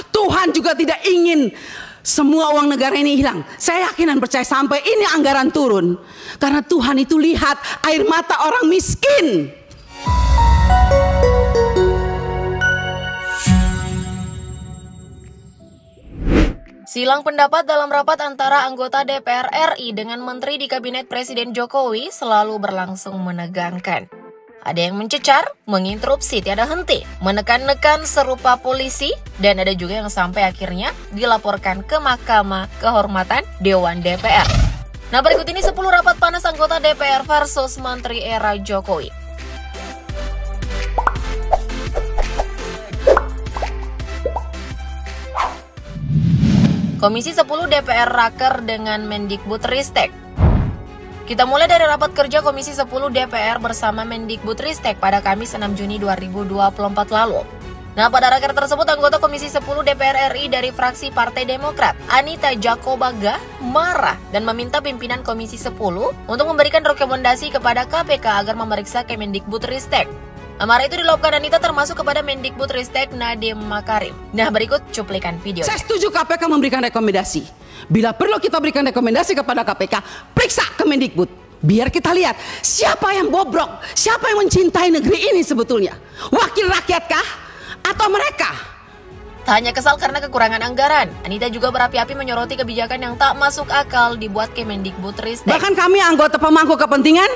Tuhan juga tidak ingin semua uang negara ini hilang. Saya yakin dan percaya sampai ini anggaran turun. Karena Tuhan itu lihat air mata orang miskin. Silang pendapat dalam rapat antara anggota DPR RI dengan menteri di Kabinet Presiden Jokowi selalu berlangsung menegangkan. Ada yang mencecar, menginterupsi tiada henti, menekan-nekan serupa polisi, dan ada juga yang sampai akhirnya dilaporkan ke Mahkamah Kehormatan Dewan DPR. Nah, berikut ini 10 rapat panas anggota DPR versus menteri era Jokowi. Komisi 10 DPR raker dengan Mendikbudristek. Kita mulai dari rapat kerja Komisi 10 DPR bersama Mendikbudristek pada Kamis 6 Juni 2024 lalu. Nah, pada raker tersebut anggota Komisi 10 DPR RI dari fraksi Partai Demokrat, Anita Jakobaga, marah dan meminta pimpinan Komisi 10 untuk memberikan rekomendasi kepada KPK agar memeriksa Kemendikbudristek. Amarah itu dilakukan Anita termasuk kepada Mendikbudristek Nadiem Makarim. Nah, berikut cuplikan video. Saya setuju KPK memberikan rekomendasi. Bila perlu kita berikan rekomendasi kepada KPK, periksa Kemendikbud. Biar kita lihat siapa yang bobrok, siapa yang mencintai negeri ini sebetulnya. Wakil rakyatkah atau mereka? Tak hanya kesal karena kekurangan anggaran, Anita juga berapi-api menyoroti kebijakan yang tak masuk akal dibuat Kemendikbudristek. Bahkan kami anggota pemangku kepentingan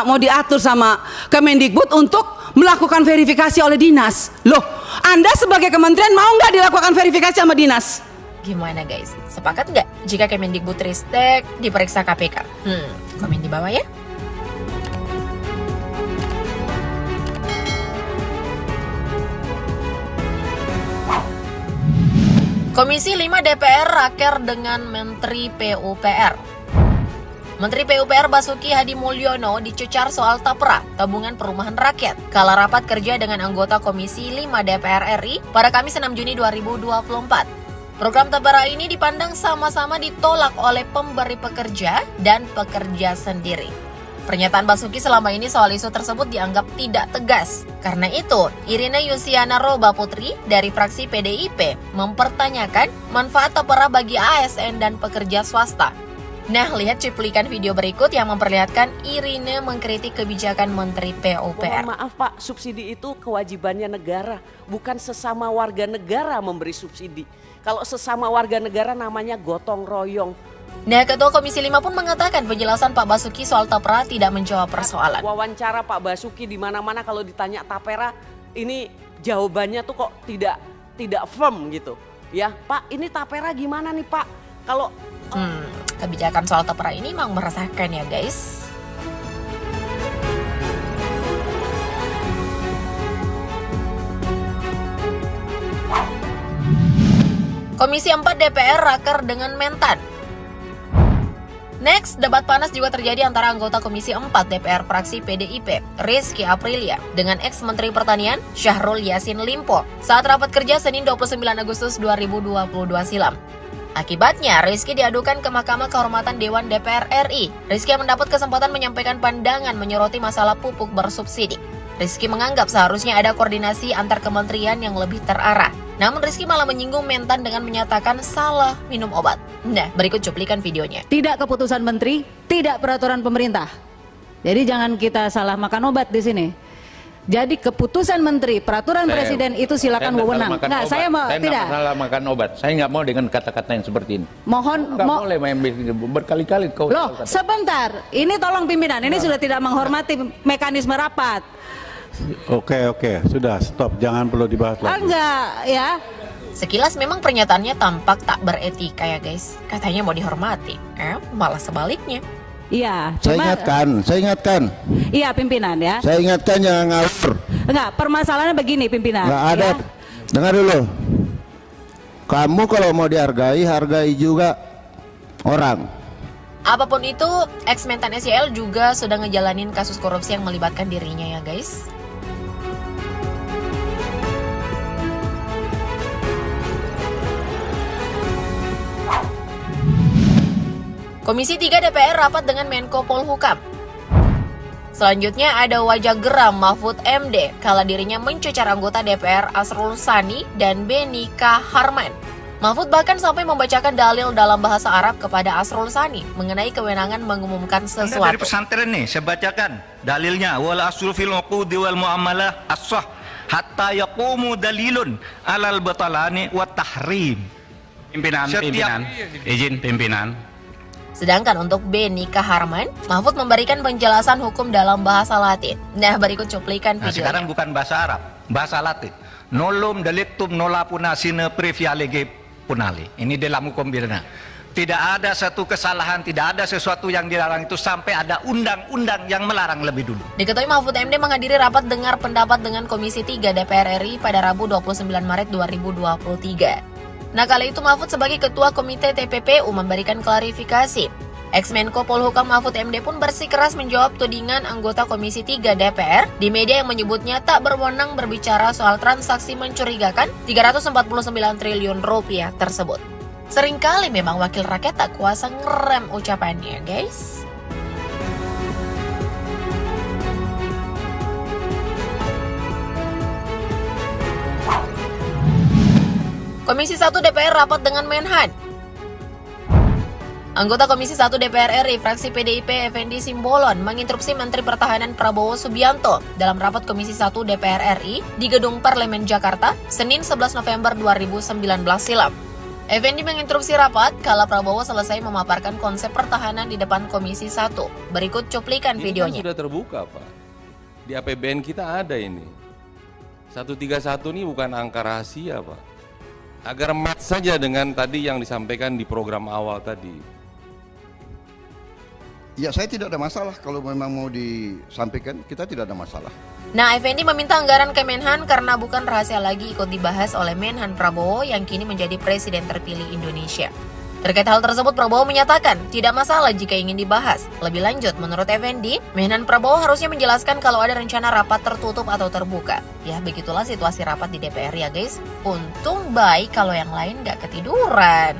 mau diatur sama Kemendikbud untuk melakukan verifikasi oleh dinas. Loh, Anda sebagai kementerian mau nggak dilakukan verifikasi sama dinas? Gimana guys? Sepakat nggak jika Kemendikbudristek diperiksa KPK? Komen di bawah ya. Komisi 5 DPR raker dengan Menteri PUPR. Menteri PUPR Basuki Hadi Mulyono dicecar soal tapra tabungan perumahan rakyat kala rapat kerja dengan anggota Komisi 5 DPR RI pada Kamis 6 Juni 2024. Program tapra ini dipandang sama-sama ditolak oleh pemberi pekerja dan pekerja sendiri. Pernyataan Basuki selama ini soal isu tersebut dianggap tidak tegas. Karena itu, Irina Yusiana Roba Putri dari fraksi PDIP mempertanyakan manfaat tapera bagi ASN dan pekerja swasta. Nah, lihat cuplikan video berikut yang memperlihatkan Irina mengkritik kebijakan Menteri PUPR. Maaf Pak, subsidi itu kewajibannya negara, bukan sesama warga negara memberi subsidi. Kalau sesama warga negara namanya gotong royong. Nah, Ketua Komisi 5 pun mengatakan penjelasan Pak Basuki soal tapera tidak menjawab persoalan. Wawancara Pak Basuki di mana-mana kalau ditanya tapera, ini jawabannya tuh kok tidak firm gitu. Ya, Pak, ini tapera gimana nih, Pak? Kalau kebijakan soal tapera ini memang meresahkan ya, guys. Komisi 4 DPR raker dengan Mentan. Next, debat panas juga terjadi antara anggota Komisi 4 DPR fraksi PDIP, Rizky Aprilia, dengan ex-Menteri Pertanian, Syahrul Yassin Limpo, saat rapat kerja Senin 29 Agustus 2022 silam. Akibatnya, Rizky diadukan ke Mahkamah Kehormatan Dewan DPR RI. Rizky mendapat kesempatan menyampaikan pandangan menyoroti masalah pupuk bersubsidi. Rizky menganggap seharusnya ada koordinasi antar kementerian yang lebih terarah. Namun Rizky malah menyinggung Mentan dengan menyatakan salah minum obat. Nah, berikut cuplikan videonya. Tidak keputusan menteri, tidak peraturan pemerintah. Jadi jangan kita salah makan obat di sini. Jadi keputusan menteri, peraturan presiden itu silakan wewenang. Enggak, saya mau tidak. Saya salah makan obat. Saya nggak mau dengan kata-kata yang seperti ini. Mohon boleh berkali-kali kau. Loh, sebentar. Ini tolong pimpinan. Ini sudah tidak menghormati mekanisme rapat. Oke, sudah stop, jangan perlu dibahas lagi. Enggak, ya. Sekilas memang pernyataannya tampak tak beretika ya guys. Katanya mau dihormati, malah sebaliknya. Iya, Saya ingatkan. Iya pimpinan ya. Saya ingatkan jangan ngawur. Enggak, permasalahannya begini pimpinan. Enggak ada. Ya. Dengar dulu. Kamu kalau mau dihargai, hargai juga orang. Apapun itu, ex-Mentan SYL juga sudah ngejalanin kasus korupsi yang melibatkan dirinya ya guys. Komisi 3 DPR rapat dengan Menko Polhukam. Selanjutnya ada wajah geram Mahfud MD kala dirinya mencecar anggota DPR Asrul Sani dan Beni K. Harman. Mahfud bahkan sampai membacakan dalil dalam bahasa Arab kepada Asrul Sani mengenai kewenangan mengumumkan sesuatu. Dari pesantren nih, saya bacakan dalilnya. Wal aslu fil uqudi wal muamalah as-sah hatta yaqumu dalilun alal batalani wa tahrim. Pimpinan, izin pimpinan. Sedangkan untuk Beni K. Harman, Mahfud memberikan penjelasan hukum dalam bahasa Latin. Nah, berikut cuplikan videonya. Sekarang bukan bahasa Arab, bahasa Latin. Nolum delictum nolapuna sine previa lege punale. Ini dalam hukum pidana. Tidak ada satu kesalahan, tidak ada sesuatu yang dilarang itu sampai ada undang-undang yang melarang lebih dulu. Diketahui Mahfud MD menghadiri rapat dengar pendapat dengan Komisi 3 DPR RI pada Rabu 29 Maret 2023. Nah, kali itu Mahfud sebagai Ketua Komite TPPU memberikan klarifikasi. Ex-Menko Polhukam Mahfud MD pun bersikeras menjawab tudingan anggota Komisi 3 DPR di media yang menyebutnya tak berwenang berbicara soal transaksi mencurigakan 349 triliun rupiah tersebut. Seringkali memang wakil rakyat tak kuasa ngerem ucapannya, guys. Komisi 1 DPR rapat dengan Menhan. Anggota Komisi 1 DPR RI fraksi PDIP Effendi Simbolon menginstruksi Menteri Pertahanan Prabowo Subianto dalam rapat Komisi 1 DPR RI di Gedung Parlemen Jakarta, Senin 11 November 2019 silam. Effendi menginstruksi rapat kala Prabowo selesai memaparkan konsep pertahanan di depan Komisi 1. Berikut cuplikan videonya. Ini kan sudah terbuka, Pak. Di APBN kita ada ini. 131 ini bukan angka rahasia, Pak. Agar match saja dengan tadi yang disampaikan di program awal tadi. Ya, saya tidak ada masalah kalau memang mau disampaikan, kita tidak ada masalah. Nah, Effendi meminta anggaran Kemenhan karena bukan rahasia lagi ikut dibahas oleh Menhan Prabowo yang kini menjadi Presiden terpilih Indonesia. Terkait hal tersebut, Prabowo menyatakan tidak masalah jika ingin dibahas. Lebih lanjut, menurut Effendi, Menhan Prabowo harusnya menjelaskan kalau ada rencana rapat tertutup atau terbuka. Ya, begitulah situasi rapat di DPR ya guys. Untung baik kalau yang lain gak ketiduran.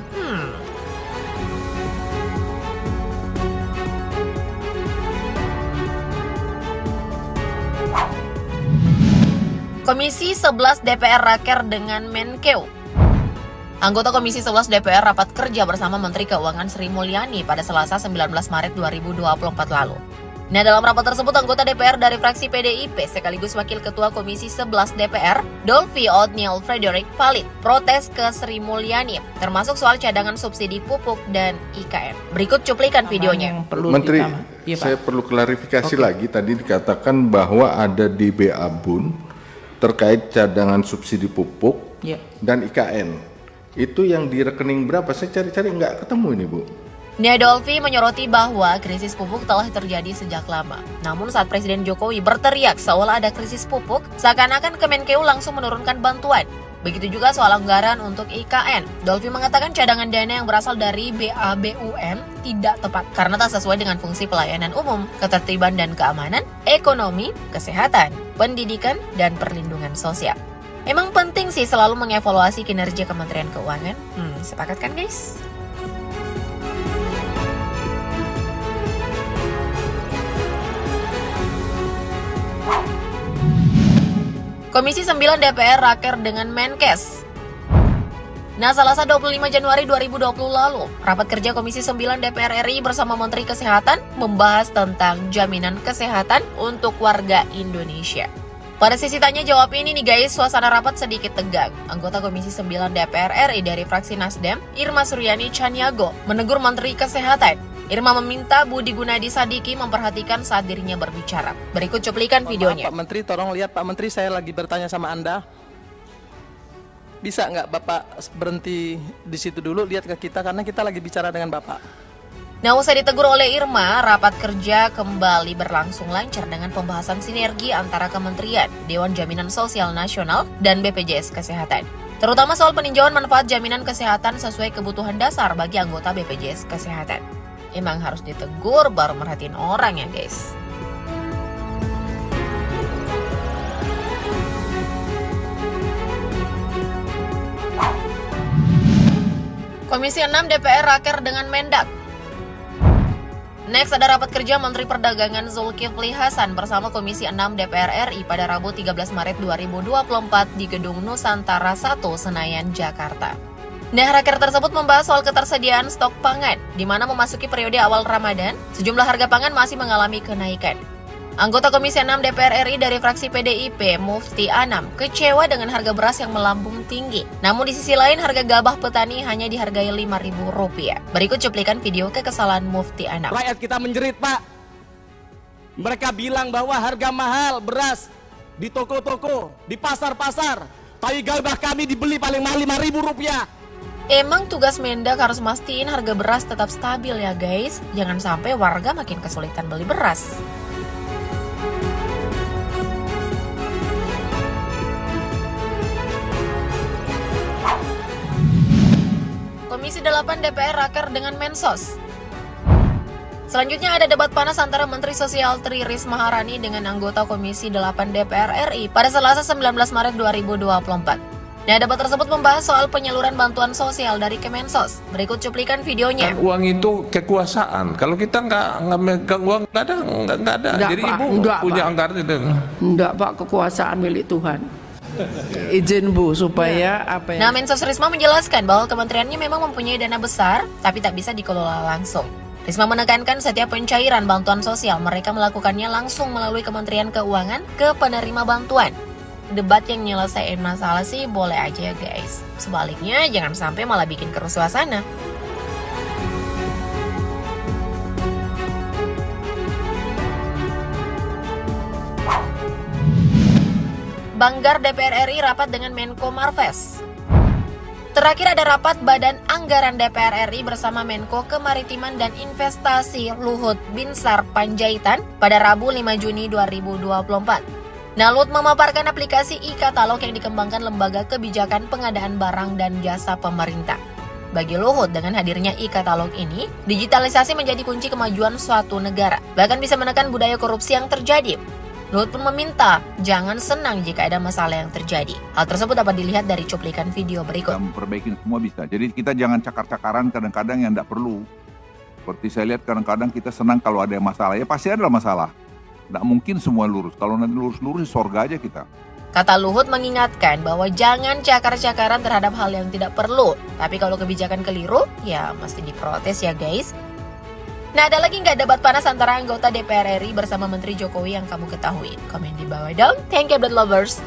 Komisi 11 DPR raker dengan Menkeu. Anggota Komisi 11 DPR rapat kerja bersama Menteri Keuangan Sri Mulyani pada Selasa 19 Maret 2024 lalu. Nah, dalam rapat tersebut anggota DPR dari fraksi PDIP sekaligus Wakil Ketua Komisi 11 DPR, Dolphy Othniel Frederick Palit, protes ke Sri Mulyani, termasuk soal cadangan subsidi pupuk dan IKN. Berikut cuplikan videonya. Menteri, saya perlu klarifikasi lagi. Tadi dikatakan bahwa ada di BA Bun terkait cadangan subsidi pupuk dan IKN. Itu yang di rekening berapa? Saya cari-cari nggak ketemu ini, Bu. Nia Dolphy menyoroti bahwa krisis pupuk telah terjadi sejak lama. Namun saat Presiden Jokowi berteriak seolah ada krisis pupuk, seakan-akan Kemenkeu langsung menurunkan bantuan. Begitu juga soal anggaran untuk IKN. Dolphy mengatakan cadangan dana yang berasal dari BABUM tidak tepat karena tak sesuai dengan fungsi pelayanan umum, ketertiban dan keamanan, ekonomi, kesehatan, pendidikan, dan perlindungan sosial. Emang penting sih selalu mengevaluasi kinerja Kementerian Keuangan. Sepakat kan guys? Komisi 9 DPR raker dengan Menkes. Nah, Selasa 25 Januari 2020 lalu, rapat kerja Komisi 9 DPR RI bersama Menteri Kesehatan membahas tentang jaminan kesehatan untuk warga Indonesia. Pada sesi tanya jawab ini nih guys, suasana rapat sedikit tegang. Anggota Komisi 9 DPR RI dari fraksi Nasdem, Irma Suryani Chaniago, menegur Menteri Kesehatan. Irma meminta Budi Gunadi Sadiki memperhatikan saat dirinya berbicara. Berikut cuplikan videonya. Pak Menteri, tolong lihat Pak Menteri, saya lagi bertanya sama Anda. Bisa nggak Bapak berhenti di situ dulu, lihat ke kita, karena kita lagi bicara dengan Bapak. Nah, usai ditegur oleh Irma, rapat kerja kembali berlangsung lancar dengan pembahasan sinergi antara Kementerian, Dewan Jaminan Sosial Nasional, dan BPJS Kesehatan. Terutama soal peninjauan manfaat jaminan kesehatan sesuai kebutuhan dasar bagi anggota BPJS Kesehatan. Emang harus ditegur baru merhatiin orang ya guys. Komisi 6 DPR raker dengan Mendak. Next, ada rapat kerja Menteri Perdagangan Zulkifli Hasan bersama Komisi 6 DPR RI pada Rabu 13 Maret 2024 di Gedung Nusantara 1 Senayan, Jakarta. Nah, raker tersebut membahas soal ketersediaan stok pangan, di mana memasuki periode awal Ramadan, sejumlah harga pangan masih mengalami kenaikan. Anggota Komisi 6 DPR RI dari fraksi PDIP, Mufti Anam, kecewa dengan harga beras yang melambung tinggi. Namun di sisi lain, harga gabah petani hanya dihargai Rp5.000. Berikut cuplikan video kekesalan Mufti Anam. Rakyat kita menjerit, Pak. Mereka bilang bahwa harga mahal beras di toko-toko, di pasar-pasar. Tapi gabah kami dibeli paling mahal Rp5.000. Emang tugas Mendak harus mastiin harga beras tetap stabil ya guys. Jangan sampai warga makin kesulitan beli beras. Komisi 8 DPR raker dengan Mensos. Selanjutnya ada debat panas antara Menteri Sosial Tri Risma Haryani dengan anggota Komisi 8 DPR RI pada Selasa 19 Maret 2024. Nah, debat tersebut membahas soal penyaluran bantuan sosial dari Kemensos. Berikut cuplikan videonya. Kan uang itu kekuasaan. Kalau kita nggak megang uang, nggak ada. Enggak, jadi Pak. Ibu Enggak, punya Pak. anggaran itu. Enggak, Pak, kekuasaan milik Tuhan. Izin Bu supaya apa ya? Nah, Mensos Risma menjelaskan bahwa kementeriannya memang mempunyai dana besar, tapi tak bisa dikelola langsung. Risma menekankan setiap pencairan bantuan sosial mereka melakukannya langsung melalui Kementerian Keuangan ke penerima bantuan. Debat yang nyelesain masalah sih boleh aja ya guys. Sebaliknya jangan sampai malah bikin keruh suasana. Banggar DPR RI rapat dengan Menko Marves. Terakhir ada rapat Badan Anggaran DPR RI bersama Menko Kemaritiman dan Investasi Luhut Binsar Panjaitan pada Rabu 5 Juni 2024. Nah, Luhut memaparkan aplikasi e-katalog yang dikembangkan Lembaga Kebijakan Pengadaan Barang dan Jasa Pemerintah. Bagi Luhut, dengan hadirnya e-katalog ini, digitalisasi menjadi kunci kemajuan suatu negara, bahkan bisa menekan budaya korupsi yang terjadi. Luhut pun meminta, jangan senang jika ada masalah yang terjadi. Hal tersebut dapat dilihat dari cuplikan video berikut. Memperbaiki semua bisa. Jadi kita jangan cakar-cakaran kadang-kadang yang tidak perlu. Seperti saya lihat kadang-kadang kita senang kalau ada masalah. Ya pasti ada masalah. Tidak mungkin semua lurus. Kalau nanti lurus-lurus, sorga aja kita. Kata Luhut mengingatkan bahwa jangan cakar-cakaran terhadap hal yang tidak perlu. Tapi kalau kebijakan keliru, ya mesti diprotes ya guys. Nah, ada lagi nggak debat panas antara anggota DPR RI bersama Menteri Jokowi yang kamu ketahui? Komen di bawah dong. Thank you, blood lovers.